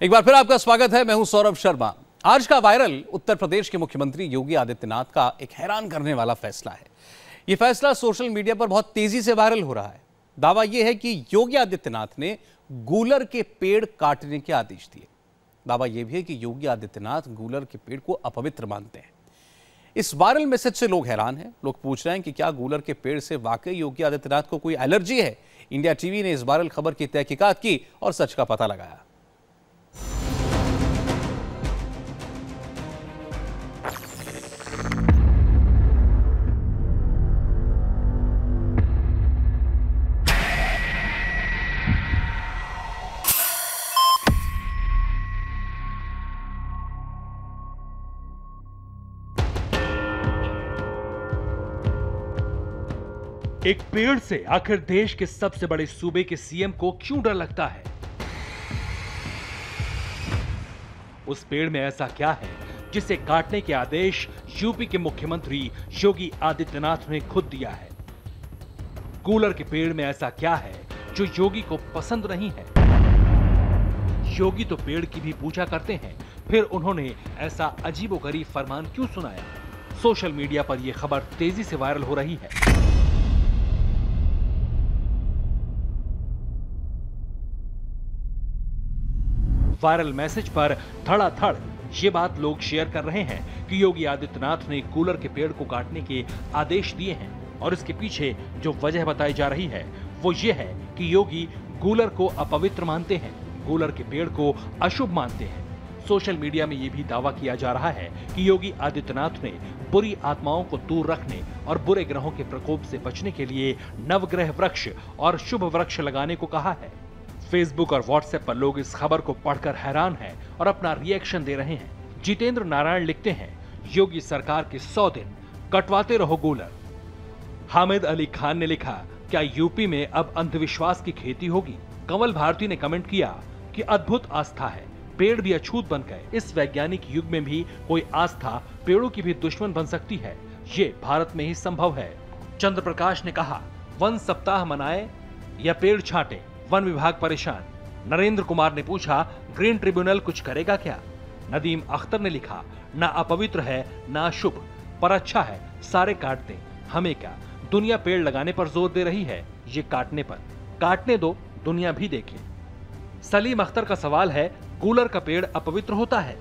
एक बार फिर आपका स्वागत है। मैं हूं सौरभ शर्मा। आज का वायरल उत्तर प्रदेश के मुख्यमंत्री योगी आदित्यनाथ का एक हैरान करने वाला फैसला है। यह फैसला सोशल मीडिया पर बहुत तेजी से वायरल हो रहा है। दावा यह है कि योगी आदित्यनाथ ने गूलर के पेड़ काटने के आदेश दिए। दावा यह भी है कि योगी आदित्यनाथ गूलर के पेड़ को अपवित्र मानते हैं। इस वायरल मैसेज से लोग हैरान हैं। लोग पूछ रहे हैं कि क्या गूलर के पेड़ से वाकई योगी आदित्यनाथ को कोई एलर्जी है। इंडिया टीवी ने इस वायरल खबर की तहकीकात की और सच का पता लगाया। एक पेड़ से आखिर देश के सबसे बड़े सूबे के सीएम को क्यों डर लगता है? उस पेड़ में ऐसा क्या है जिसे काटने के आदेश यूपी के मुख्यमंत्री योगी आदित्यनाथ ने खुद दिया है? गूलर के पेड़ में ऐसा क्या है जो योगी को पसंद नहीं है? योगी तो पेड़ की भी पूजा करते हैं, फिर उन्होंने ऐसा अजीबोगरीब फरमान क्यों सुनाया? सोशल मीडिया पर यह खबर तेजी से वायरल हो रही है। वायरल मैसेज पर धड़ाधड़ ये बात लोग शेयर कर रहे हैं कि योगी आदित्यनाथ ने गूलर के पेड़ को काटने के आदेश दिए हैं और इसके पीछे जो वजह बताई जा रही है वो ये है कि योगी गूलर को अपवित्र मानते हैं, गूलर के पेड़ को अशुभ मानते हैं। सोशल मीडिया में ये भी दावा किया जा रहा है कि योगी आदित्यनाथ ने बुरी आत्माओं को दूर रखने और बुरे ग्रहों के प्रकोप से बचने के लिए नवग्रह वृक्ष और शुभ वृक्ष लगाने को कहा है। फेसबुक और व्हाट्सएप पर लोग इस खबर को पढ़कर हैरान हैं और अपना रिएक्शन दे रहे हैं। जितेंद्र नारायण लिखते हैं, योगी सरकार के 100 दिन कटवाते रहो गूलर। हामिद अली खान ने लिखा, क्या यूपी में अब अंधविश्वास की खेती होगी? कमल भारती ने कमेंट किया कि अद्भुत आस्था है, पेड़ भी अछूत बन गए। इस वैज्ञानिक युग में भी कोई आस्था पेड़ों की भी दुश्मन बन सकती है, ये भारत में ही संभव है। चंद्र प्रकाश ने कहा, वन सप्ताह मनाए या पेड़ छांटे, वन विभाग परेशान। नरेंद्र कुमार ने पूछा, ग्रीन ट्रिब्यूनल कुछ करेगा क्या? नदीम अख्तर ने लिखा, ना अपवित्र है ना शुभ, पर अच्छा है, सारे काट दें, हमें क्या, दुनिया पेड़ लगाने पर जोर दे रही है, ये काटने पर, काटने दो, दुनिया भी देखे। सलीम अख्तर का सवाल है, गूलर का पेड़ अपवित्र होता है?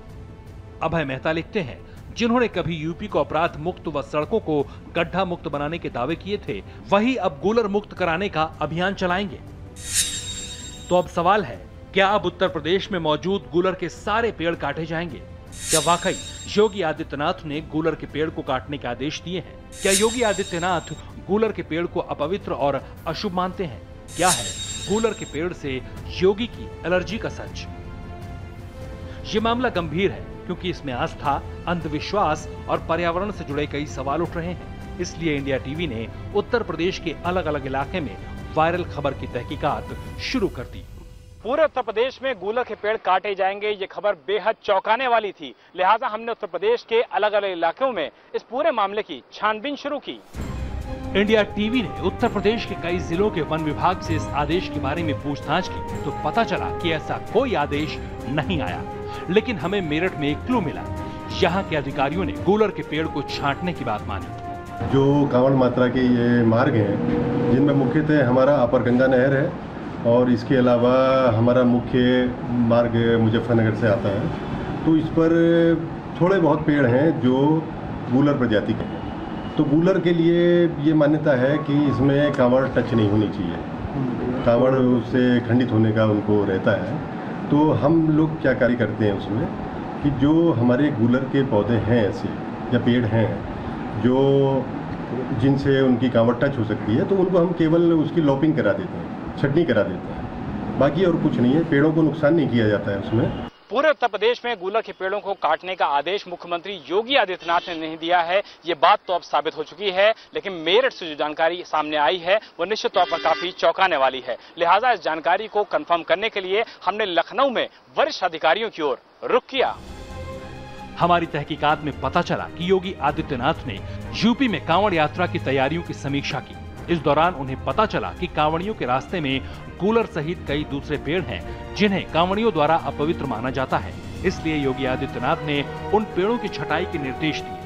अभय मेहता लिखते हैं, जिन्होंने कभी यूपी को अपराध मुक्त व सड़कों को गड्ढा मुक्त बनाने के दावे किए थे, वही अब गूलर मुक्त कराने का अभियान चलाएंगे। तो अब सवाल है, क्या अब उत्तर प्रदेश में मौजूद गूलर के सारे पेड़ काटे जाएंगे? क्या वाकई योगी आदित्यनाथ ने गूलर के पेड़ को काटने के आदेश दिए हैं? क्या योगी आदित्यनाथ गूलर के पेड़ को अपवित्र और अशुभ मानते हैं? क्या है गूलर के पेड़ से योगी की एलर्जी का सच? ये मामला गंभीर है क्योंकि इसमें आस्था, अंधविश्वास और पर्यावरण से जुड़े कई सवाल उठ रहे हैं। इसलिए इंडिया टीवी ने उत्तर प्रदेश के अलग अलग इलाके में वायरल खबर की तहकीकात शुरू कर दी। पूरे उत्तर प्रदेश में गूलर के पेड़ काटे जाएंगे, ये खबर बेहद चौंकाने वाली थी। लिहाजा हमने उत्तर प्रदेश के अलग अलग इलाकों में इस पूरे मामले की छानबीन शुरू की। इंडिया टीवी ने उत्तर प्रदेश के कई जिलों के वन विभाग से इस आदेश के बारे में पूछताछ की तो पता चला कि ऐसा कोई आदेश नहीं आया, लेकिन हमें मेरठ में एक क्लू मिला। यहाँ के अधिकारियों ने गूलर के पेड़ को छांटने की बात मानी। जो कांवड़ मात्रा के ये मार्ग हैं, जिनमें मुख्यतः हमारा अपर गंगा नहर है और इसके अलावा हमारा मुख्य मार्ग मुजफ्फरनगर से आता है, तो इस पर थोड़े बहुत पेड़ हैं जो गूलर प्रजाति के हैं। तो गूलर के लिए ये मान्यता है कि इसमें कांवड़ टच नहीं होनी चाहिए, कांवड़ उससे खंडित होने का उनको रहता है। तो हम लोग क्या कार्य करते हैं उसमें कि जो हमारे गूलर के पौधे हैं ऐसे या पेड़ हैं जो जिनसे उनकी कांवड़ टच हो सकती है, तो उनको हम केवल उसकी लॉपिंग करा देते हैं, छटनी करा देते हैं, बाकी और कुछ नहीं है। पेड़ों को नुकसान नहीं किया जाता है उसमें। पूरे उत्तर प्रदेश में गूलर के पेड़ों को काटने का आदेश मुख्यमंत्री योगी आदित्यनाथ ने नहीं दिया है, ये बात तो अब साबित हो चुकी है। लेकिन मेरठ से जो जानकारी सामने आई है वो निश्चित तौर पर काफी चौंकाने वाली है। लिहाजा इस जानकारी को कंफर्म करने के लिए हमने लखनऊ में वरिष्ठ अधिकारियों की ओर रुख किया। हमारी तहकीकात में पता चला कि योगी आदित्यनाथ ने यूपी में कांवड़ यात्रा की तैयारियों की समीक्षा की। इस दौरान उन्हें पता चला कि कांवड़ियों के रास्ते में कूलर सहित कई दूसरे पेड़ हैं जिन्हें कांवड़ियों द्वारा अपवित्र माना जाता है। इसलिए योगी आदित्यनाथ ने उन पेड़ों की छटाई के निर्देश दिए।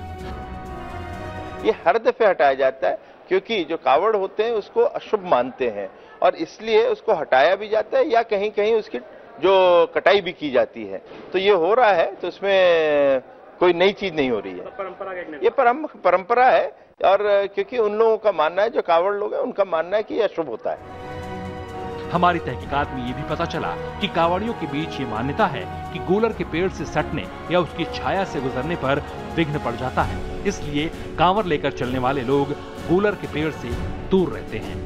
ये हर दफे हटाया जाता है क्योंकि जो कावड़ होते हैं उसको अशुभ मानते हैं और इसलिए उसको हटाया भी जाता है या कहीं कहीं उसकी जो कटाई भी की जाती है। तो ये हो रहा है, तो इसमें कोई नई चीज नहीं हो रही है। ये परंपरा है और क्योंकि उन लोगों का मानना है, जो कावड़ लोग हैं उनका मानना है कि ये अशुभ होता है। हमारी तहकीकात में ये भी पता चला कि कांवड़ियों के बीच ये मान्यता है कि गूलर के पेड़ से सटने या उसकी छाया से गुजरने पर विघ्न पड़ जाता है। इसलिए कांवर लेकर चलने वाले लोग गूलर के पेड़ से दूर रहते हैं।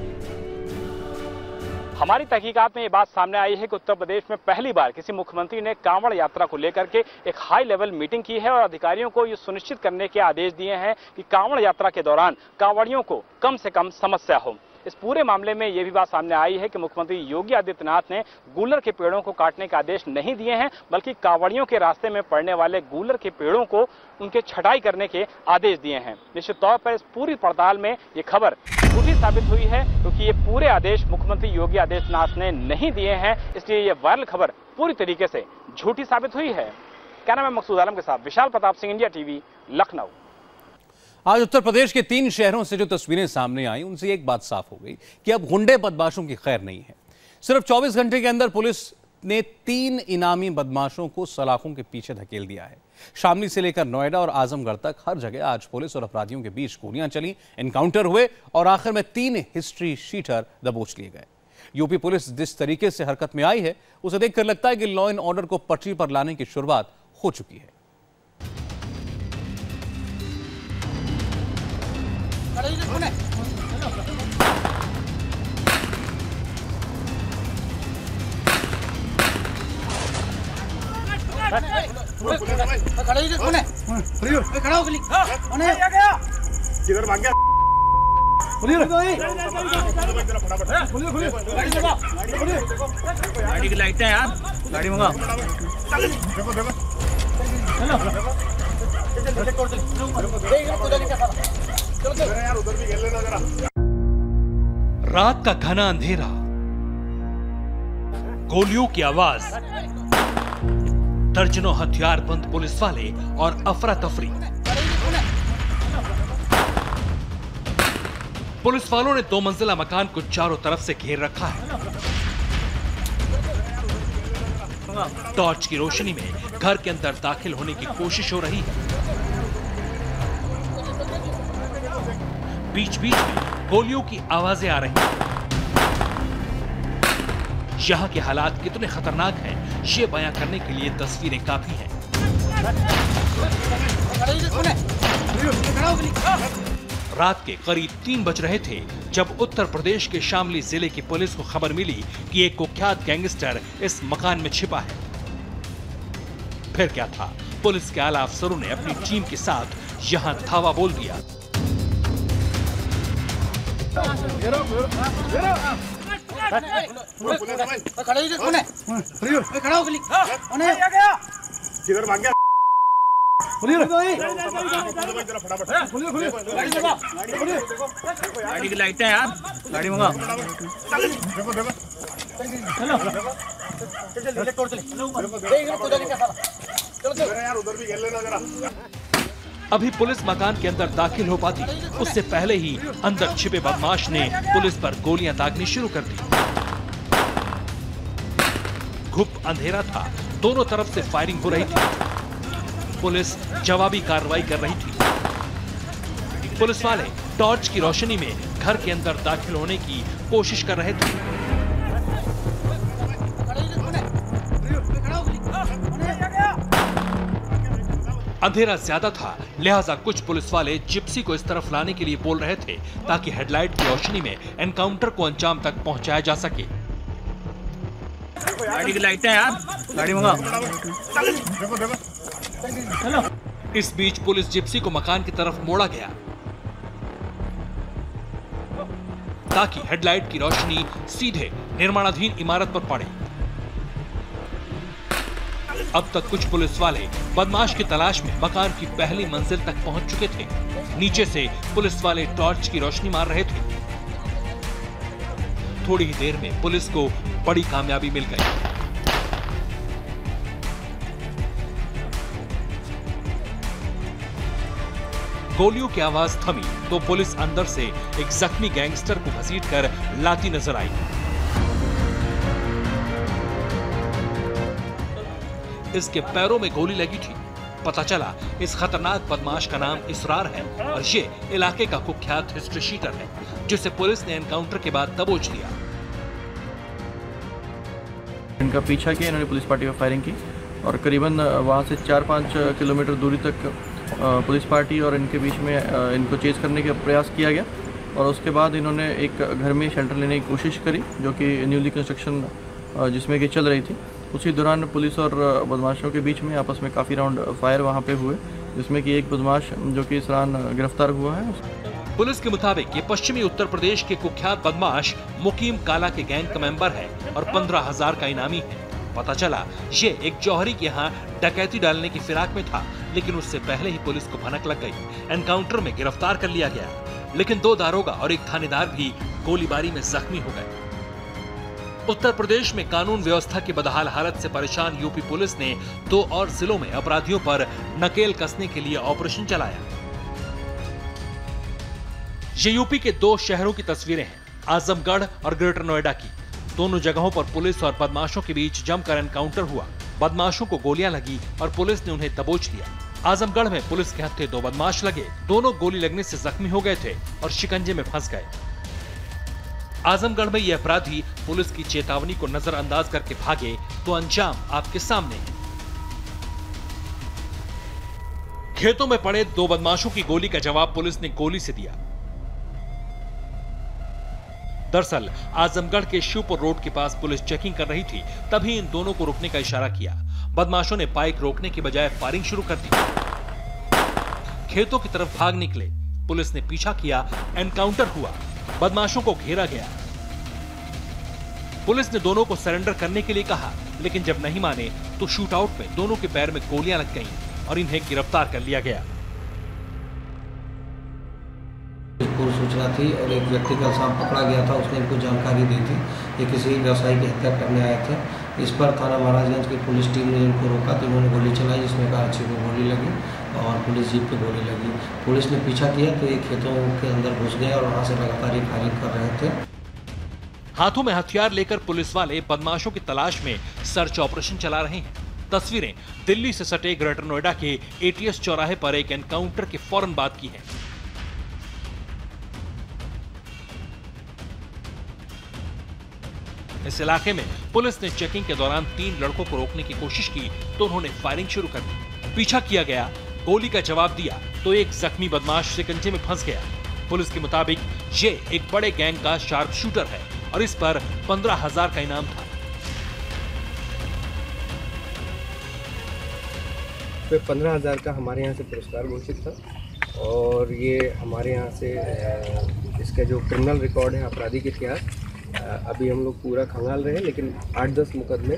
हमारी तहकीकात में ये बात सामने आई है कि उत्तर प्रदेश में पहली बार किसी मुख्यमंत्री ने कांवड़ यात्रा को लेकर के एक हाई लेवल मीटिंग की है और अधिकारियों को ये सुनिश्चित करने के आदेश दिए हैं कि कांवड़ यात्रा के दौरान कांवड़ियों को कम से कम समस्या हो। इस पूरे मामले में यह भी बात सामने आई है कि मुख्यमंत्री योगी आदित्यनाथ ने गूलर के पेड़ों को काटने के आदेश नहीं दिए हैं, बल्कि कांवड़ियों के रास्ते में पड़ने वाले गूलर के पेड़ों को उनके छटाई करने के आदेश दिए हैं। निश्चित तौर पर इस पूरी पड़ताल में ये खबर झूठी साबित हुई है क्योंकि ये पूरे आदेश मुख्यमंत्री योगी आदित्यनाथ ने नहीं दिए हैं, इसलिए ये वायरल खबर पूरी तरीके से झूठी साबित हुई है। क्या नाम है? मकसूद आलम के साथ विशाल प्रताप सिंह, इंडिया टीवी, लखनऊ। आज उत्तर प्रदेश के 3 शहरों से जो तस्वीरें सामने आई उनसे एक बात साफ हो गई कि अब गुंडे बदमाशों की खैर नहीं है। सिर्फ 24 घंटे के अंदर पुलिस ने 3 इनामी बदमाशों को सलाखों के पीछे धकेल दिया है। शामली से लेकर नोएडा और आजमगढ़ तक हर जगह आज पुलिस और अपराधियों के बीच गोलियां चली, एनकाउंटर हुए और आखिर में 3 हिस्ट्री शीटर दबोच लिए गए। यूपी पुलिस जिस तरीके से हरकत में आई है उसे देखकर लगता है कि लॉ एंड ऑर्डर को पटरी पर लाने की शुरुआत हो चुकी है। किधर भाग गया? गाड़ी की लाइट है यार, गाड़ी मंगा। रात का घना अंधेरा, गोलियों की आवाज, दर्जनों हथियारबंद पुलिस वाले और अफरा तफरी। पुलिस वालों ने 2 मंजिला मकान को चारों तरफ से घेर रखा है। टॉर्च की रोशनी में घर के अंदर दाखिल होने की कोशिश हो रही है। बीच बीच में गोलियों की आवाजें आ रही हैं। यहाँ के हालात कितने खतरनाक हैं, ये बयां करने के लिए तस्वीरें काफी हैं। रात के करीब 3 बज रहे थे जब उत्तर प्रदेश के शामली जिले की पुलिस को खबर मिली कि एक कुख्यात गैंगस्टर इस मकान में छिपा है। फिर क्या था, पुलिस के आला अफसरों ने अपनी टीम के साथ यहां धावा बोल दिया। किधर भाग गया? गाड़ी की लाइट है यार, गाड़ी मंगा। अभी पुलिस मकान के अंदर दाखिल हो पाती उससे पहले ही अंदर छिपे बदमाश ने पुलिस पर गोलियां दागनी शुरू कर दी। घुप अंधेरा था, दोनों तरफ से फायरिंग हो रही थी। पुलिस जवाबी कार्रवाई कर रही थी। पुलिस वाले टॉर्च की रोशनी में घर के अंदर दाखिल होने की कोशिश कर रहे थे। अंधेरा ज्यादा था, लिहाजा कुछ पुलिस वाले जिप्सी को इस तरफ लाने के लिए बोल रहे थे ताकि हेडलाइट की रोशनी में एनकाउंटर को अंजाम तक पहुंचाया जा सके। गाड़ी की लाइट है यार, गाड़ी मंगा। इस बीच पुलिस जिप्सी को मकान की तरफ मोड़ा गया ताकि हेडलाइट की रोशनी सीधे निर्माणाधीन इमारत पर पड़े। अब तक कुछ पुलिस वाले बदमाश की तलाश में मकान की पहली मंजिल तक पहुंच चुके थे। नीचे से पुलिस वाले टॉर्च की रोशनी मार रहे थे। थोड़ी ही देर में पुलिस को बड़ी कामयाबी मिल गई। गोलियों की आवाज थमी तो पुलिस अंदर से एक जख्मी गैंगस्टर को घसीटकर लाती नजर आई। इसके पैरों में गोली लगी थी। पता चला इस खतरनाक बदमाश का नाम इसरार है और ये इलाके का कुख्यात हिस्ट्री शीटर है, जिसे पुलिस ने एनकाउंटर के बाद दबोच लिया। इनका पीछा किया, इन्होंने पुलिस पार्टी पर फायरिंग की और करीबन वहां से 4-5 किलोमीटर दूरी तक पुलिस पार्टी और इनके बीच में इनको चेज करने का प्रयास किया गया और उसके बाद इन्होंने एक घर में शेल्टर लेने की कोशिश करी, जो कि न्यूली कंस्ट्रक्शन जिसमें कि चल रही थी। उसी दौरान पुलिस और बदमाशों के बीच में आपस में काफ़ी राउंड फायर वहां पे हुए, जिसमें कि एक बदमाश जो कि इसरान गिरफ्तार हुआ है। पुलिस के मुताबिक ये पश्चिमी उत्तर प्रदेश के कुख्यात बदमाश मुकीम काला के गैंग का मेंबर है और 15,000 का इनामी है। पता चला ये एक जौहरी के यहाँ डकैती डालने की फिराक में था, लेकिन उससे पहले ही पुलिस को भनक लग गई। एनकाउंटर में गिरफ्तार कर लिया गया, लेकिन 2 दारोगा और एक थानेदार भी गोलीबारी में जख्मी हो गए। उत्तर प्रदेश में कानून व्यवस्था की बदहाल हालत से परेशान यूपी पुलिस ने 2 और जिलों में अपराधियों पर नकेल कसने के लिए ऑपरेशन चलाया। ये यूपी के 2 शहरों की तस्वीरें हैं, आजमगढ़ और ग्रेटर नोएडा की। दोनों जगहों पर पुलिस और बदमाशों के बीच जमकर एनकाउंटर हुआ। बदमाशों को गोलियां लगी और पुलिस ने उन्हें दबोच लिया। आजमगढ़ में पुलिस के हत्थे 2 बदमाश लगे, दोनों गोली लगने से जख्मी हो गए थे और शिकंजे में फंस गए। आजमगढ़ में ये अपराधी पुलिस की चेतावनी को नजरअंदाज करके भागे तो अंजाम आपके सामने है। खेतों में पड़े 2 बदमाशों की गोली का जवाब पुलिस ने गोली से दिया। दरअसल आजमगढ़ के शिवपुर रोड के पास पुलिस चेकिंग कर रही थी, तभी इन दोनों को रुकने का इशारा किया। बदमाशों ने बाइक रोकने की बजाय फायरिंग शुरू कर दी। खेतों की तरफ भाग निकले, पुलिस ने पीछा किया, एनकाउंटर हुआ, बदमाशों को घेरा गया। पुलिस ने दोनों को सरेंडर करने के लिए कहा, लेकिन जब नहीं माने तो शूटआउट में दोनों के पैर में गोलियां लग गईं और इन्हें गिरफ्तार कर लिया गया। पूर्व सूचना थी और एक व्यक्ति का साथ पकड़ा गया था, उसने इनको जानकारी दी थी ये किसी व्यवसायी की हत्या करने आए थे। इस पर थाना महाराजगंज की पुलिस टीम ने इनको रोका तो इन्होंने गोली चलाई, जिसमें कांची को गोली लगी और पुलिस जीप पे गोली लगी। पुलिस ने पीछा किया तो ये खेतों के अंदर घुस गए और वहाँ से लगातार फायरिंग कर रहे थे। हाथों में हथियार लेकर पुलिस वाले बदमाशों की तलाश में सर्च ऑपरेशन चला रहे हैं। तस्वीरें दिल्ली से सटे ग्रेटर नोएडा के ATS चौराहे पर एक एनकाउंटर के फौरन बाद की हैं। इस इलाके में पुलिस ने चेकिंग के दौरान 3 लड़कों को रोकने की कोशिश की तो उन्होंने फायरिंग शुरू कर दी। पीछा किया गया, गोली का जवाब दिया तो एक जख्मी बदमाश शिकंजे में फंस गया। पुलिस के मुताबिक ये एक बड़े गैंग का शार्प शूटर है और इस पर 15,000 का इनाम था। 15,000 का हमारे यहाँ से पुरस्कार घोषित था और ये हमारे यहाँ से इसका जो क्रिमिनल रिकॉर्ड है, आपराधिक इतिहास, अभी हम लोग पूरा खंगाल रहे हैं, लेकिन 8-10 मुकदमे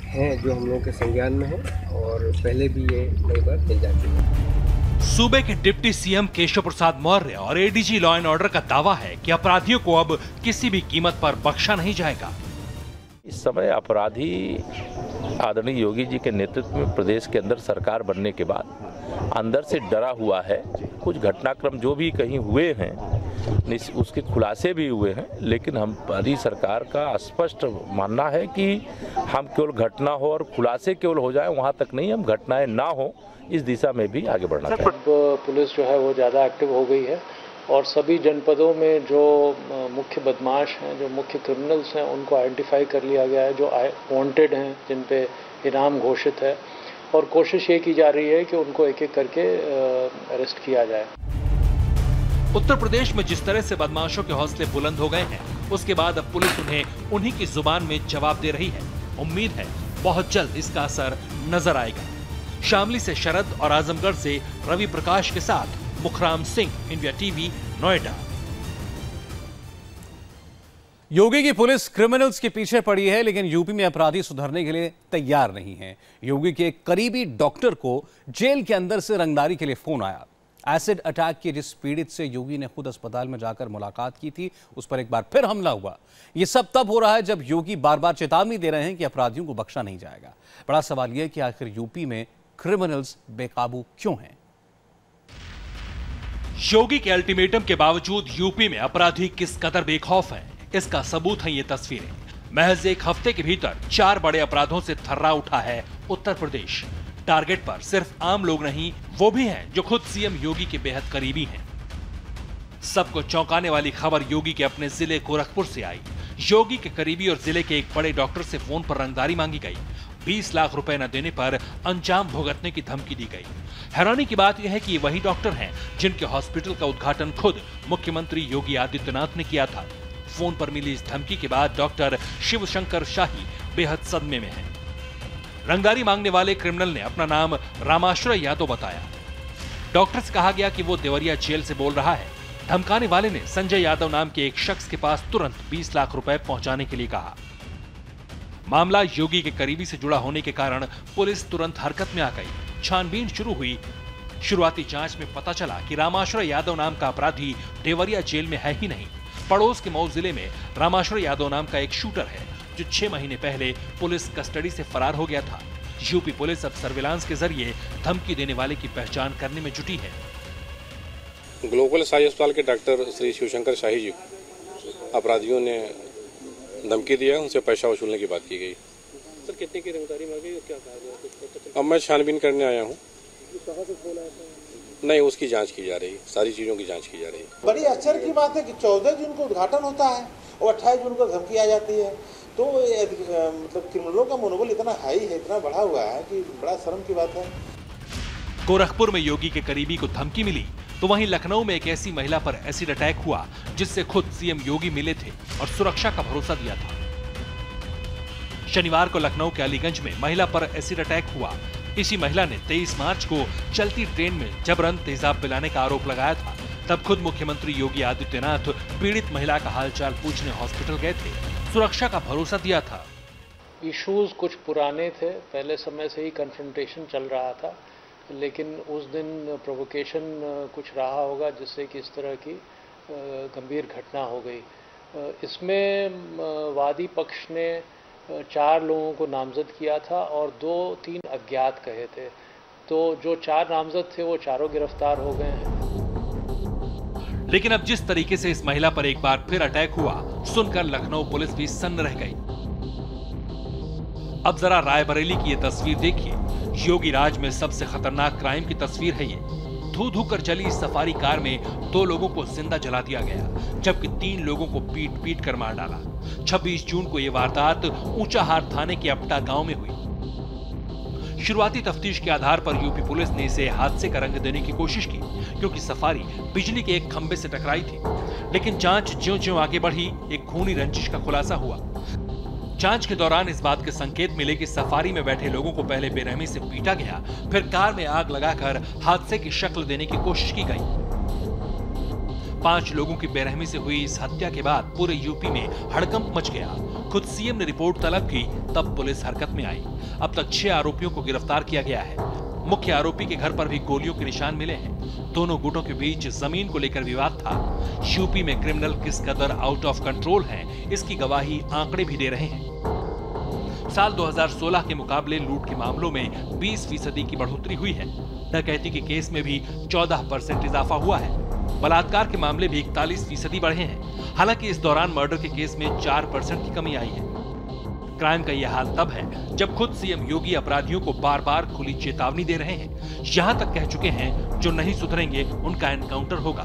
हैं जो हम लोगों के संज्ञान में हैं और पहले भी ये कई बार मिल जाती है। सूबे के डिप्टी CM केशव प्रसाद मौर्य और ADG लॉ एंड ऑर्डर का दावा है कि अपराधियों को अब किसी भी कीमत पर बख्शा नहीं जाएगा। इस समय अपराधी आदरणीय योगी जी के नेतृत्व में प्रदेश के अंदर सरकार बनने के बाद अंदर से डरा हुआ है। कुछ घटनाक्रम जो भी कहीं हुए हैं उसके खुलासे भी हुए हैं, लेकिन हमारी सरकार का स्पष्ट मानना है कि हम केवल घटना हो और खुलासे केवल हो जाए वहाँ तक नहीं, हम घटनाएं ना हो इस दिशा में भी आगे बढ़ना चाहिए। पुलिस जो है वो ज़्यादा एक्टिव हो गई है और सभी जनपदों में जो मुख्य बदमाश हैं, जो मुख्य क्रिमिनल्स हैं, उनको आइडेंटिफाई कर लिया गया है, जो वांटेड हैं, जिन पे इनाम घोषित है, और कोशिश ये की जा रही है कि उनको एक एक करके अरेस्ट किया जाए। उत्तर प्रदेश में जिस तरह से बदमाशों के हौसले बुलंद हो गए हैं, उसके बाद अब पुलिस उन्हें उन्हीं की जुबान में जवाब दे रही है। उम्मीद है बहुत जल्द इसका असर नजर आएगा। शामली से शरद और आजमगढ़ से रवि प्रकाश के साथ मुखराम सिंह, इंडिया टीवी, नोएडा। योगी की पुलिस क्रिमिनल्स के पीछे पड़ी है, लेकिन यूपी में अपराधी सुधरने के लिए तैयार नहीं है। योगी के एक करीबी डॉक्टर को जेल के अंदर से रंगदारी के लिए फोन आया। एसिड अटैक के जिस पीड़ित से योगी ने खुद अस्पताल में जाकर मुलाकात की थी, उस पर एक बार फिर हमला हुआ। ये सब तब हो रहा है जब योगी बार बार चेतावनी दे रहे हैं कि अपराधियों को बख्शा नहीं जाएगा। बड़ा सवाल यह कि आखिर यूपी में क्रिमिनल्स बेकाबू क्यों हैं? योगी के अल्टीमेटम के बावजूद यूपी में अपराधी किस कदर बेखौफ हैं, इसका सबूत है ये तस्वीरें। महज एक हफ्ते के भीतर 4 बड़े अपराधों से थर्रा उठा है उत्तर प्रदेश। टारगेट पर सिर्फ आम लोग नहीं, वो भी हैं जो खुद सीएम योगी के बेहद करीबी हैं। सबको चौंकाने वाली खबर योगी के अपने जिले गोरखपुर से आई। योगी के करीबी और जिले के एक बड़े डॉक्टर से फोन पर रंगदारी मांगी गई। 20 लाख रुपए न देने पर अंजाम भुगतने की धमकी दी गई। हैरानी की बात यह है कि ये वही डॉक्टर हैं जिनके हॉस्पिटल का उद्घाटन खुद मुख्यमंत्री योगी आदित्यनाथ ने किया था। फोन पर मिली इस धमकी के बाद डॉक्टर शिवशंकर शाही बेहद सदमे में हैं। रंगदारी मांगने वाले क्रिमिनल ने अपना नाम रामाश्रय यादव बताया। डॉक्टर से कहा गया कि वो देवरिया जेल से बोल रहा है। धमकाने वाले ने संजय यादव नाम के एक शख्स के पास तुरंत 20 लाख रुपए पहुंचाने के लिए कहा। मामला योगी के करीबी से जुड़ा होने के कारण पुलिस तुरंत हरकत में आ गई। छानबीन शुरू हुई। शुरुआती जांच में पता चला कि रामाश्रय यादव नाम का अपराधी देवरिया जेल में है ही नहीं। पड़ोस के मऊ जिले में रामाश्रय यादव नाम का एक शूटर है जो 6 महीने पहले पुलिस कस्टडी से फरार हो गया था। यूपी पुलिस अब सर्विलांस के जरिए धमकी देने वाले की पहचान करने में जुटी है। ग्लोबल साई अस्पताल के डॉक्टर श्री शिवशंकर शाही जी अपराधियों ने धमकी दिया, उनसे पैसा वसूलने की बात की गई। सर कितने की रंगदारी मांगी और क्या कहा गया? अब मैं छानबीन करने आया हूँ। कहाँ से फोन आया था? नहीं, उसकी जांच की जा रही, सारी चीजों की जांच की जा रही। बड़ी आश्चर्य की बात है कि 14 जून को उद्घाटन होता है और 28 जून को धमकी आ जाती है। तो मतलब क्रिमिनलों का मनोबल इतना हाई है, इतना बढ़ा हुआ है कि बड़ा शर्म की बात है। गोरखपुर में योगी के करीबी को धमकी मिली तो वहीं लखनऊ में एक ऐसी महिला पर एसिड अटैक हुआ जिससे खुद सीएम योगी मिले थे और सुरक्षा का भरोसा दिया था। शनिवार को लखनऊ के अलीगंज में महिला पर एसिड अटैक हुआ। इसी महिला ने 23 मार्च को चलती ट्रेन में जबरन तेजाब पिलाने का आरोप लगाया था। तब खुद मुख्यमंत्री योगी आदित्यनाथ पीड़ित महिला का हालचाल पूछने हॉस्पिटल गए थे, सुरक्षा का भरोसा दिया था। इश्यूज कुछ पुराने थे, पहले समय से ही कन्फ्रंटेशन चल रहा था, लेकिन उस दिन प्रोवोकेशन कुछ रहा होगा जिससे कि इस तरह की गंभीर घटना हो गई। इसमें वादी पक्ष ने 4 लोगों को नामजद किया था और 2-3 अज्ञात कहे थे। तो जो 4 नामजद थे वो चारों गिरफ्तार हो गए हैं। लेकिन अब जिस तरीके से इस महिला पर एक बार फिर अटैक हुआ, सुनकर लखनऊ पुलिस भी सन्न रह गई। अब जरा रायबरेली की ये तस्वीर देखिए। योगी राज में सबसे खतरनाक क्राइम की तस्वीर है ये। धू धू कर चली इस सफारी कार में 2 लोगों को जिंदा जला दिया गया, जबकि 3 लोगों को पीट पीट कर मार डाला। 26 जून को यह वारदात ऊंचाहार थाने के अपटा गांव में हुई। शुरुआती तफ्तीश के आधार पर यूपी पुलिस ने इसे हादसे का रंग देने की कोशिश की, क्योंकि सफारी बिजली के एक खंबे से टकराई थी। लेकिन जांच ज्यों-ज्यों आगे बढ़ी, एक खूनी रंजिश का खुलासा हुआ। जांच के दौरान इस बात के संकेत मिले कि सफारी में बैठे लोगों को पहले बेरहमी से पीटा गया, फिर कार में आग लगाकर हादसे की शक्ल देने की कोशिश की गई। 5 लोगों की बेरहमी से हुई इस हत्या के बाद पूरे यूपी में हड़कंप मच गया। खुद सीएम ने रिपोर्ट तलब की, तब पुलिस हरकत में आई। अब तक 6 आरोपियों को गिरफ्तार किया गया है। मुख्य आरोपी के घर पर भी गोलियों के निशान मिले हैं। दोनों गुटों के बीच जमीन को लेकर विवाद था। यूपी में क्रिमिनल किस कदर आउट ऑफ कंट्रोल हैं, इसकी गवाही आंकड़े भी दे रहे हैं। साल 2016 के मुकाबले लूट के मामलों में 20% की बढ़ोतरी हुई है। डकैती के केस में भी 14% इजाफा हुआ है। बलात्कार के मामले भी 41% बढ़े हैं। हालांकि इस दौरान मर्डर के केस में 4% की कमी आई है। क्राइम का यह हाल तब है जब खुद सीएम योगी अपराधियों को बार बार खुली चेतावनी दे रहे हैं। यहां तक कह चुके हैं जो नहीं सुधरेंगे उनका एनकाउंटर होगा।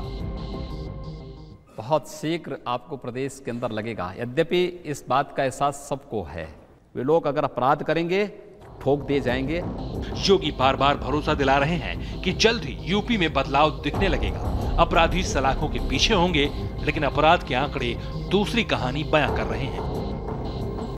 बहुत शीघ्र आपको प्रदेश के अंदर लगेगा। यद्यपि इस बात का एहसास सबको है, वे लोग अगर अपराध करेंगे ठोक दिए जाएंगे। योगी बार बार भरोसा दिला रहे हैं कि जल्द ही यूपी में बदलाव दिखने लगेगा। अपराधी सलाखों के पीछे होंगे, लेकिन अपराध के आंकड़े दूसरी कहानी बयां कर रहे हैं।